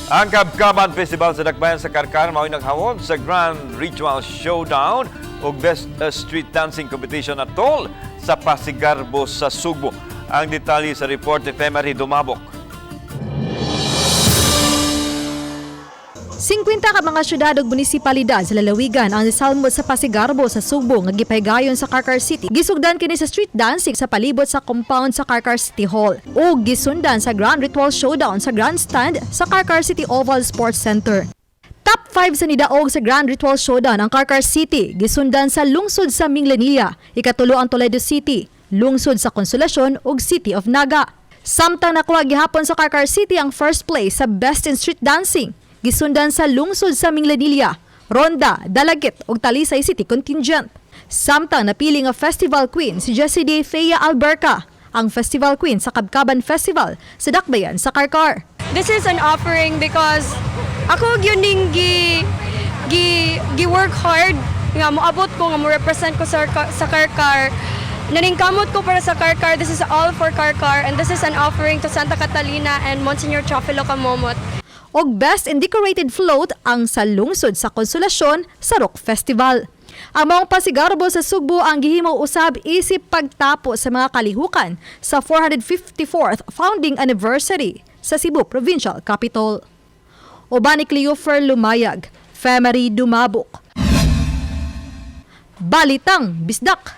Ang Kabkaban Festival sa Dakbayan sa Carcar mao'y naghawod sa Grand Ritual Showdown ug Best Street Dancing Competition atol sa Pasigarbo sa Sugbo. Ang detalye sa report ni Femery Dumabok. 50 ka mga syudad ug munisipalidad sa lalawigan ang nisalmot sa Pasigarbo sa Sugbo nga gipahigayon sa Carcar City. Gisugdan kini sa street dancing sa palibot sa compound sa Carcar City Hall ug gisundan sa Grand Ritual Showdown sa grandstand sa Carcar City Oval Sports Center. Top 5 sa nidaog sa Grand Ritual Showdown ang Carcar City, gisundan sa lungsod sa Minglanilla, ikatulo ang Toledo City, lungsod sa Consolacion ug City of Naga. Samtang nakuha gihapon sa Carcar City ang first place sa Best in Street Dancing, gisundan sa lungsod sa Minglanilla, Ronda, Dalagit ug Talisay City contingent. Samtang napili nga Festival Queen si Jessie D. Fea Alberca, ang Festival Queen sa Kabkaban Festival sa Dakbayan sa Carcar. This is an offering because ako yun gi-work hard nga moabot ko nga mo represent ko sa Carcar. Naningkamot ko para sa Carcar. This is all for Carcar and this is an offering to Santa Catalina and Monsignor Chofilo Camomot. Og Best in Decorated Float ang sa lungsod sa Consolacion sa Rock Festival. Ang mga Pasigarbo sa Sugbo ang gihimaw usab isip pagtapo sa mga kalihukan sa 454th founding anniversary sa Cebu Provincial Capital. Uban ni Cleofer Lumayag, Femery Dumabok. Balitang, Bisdak.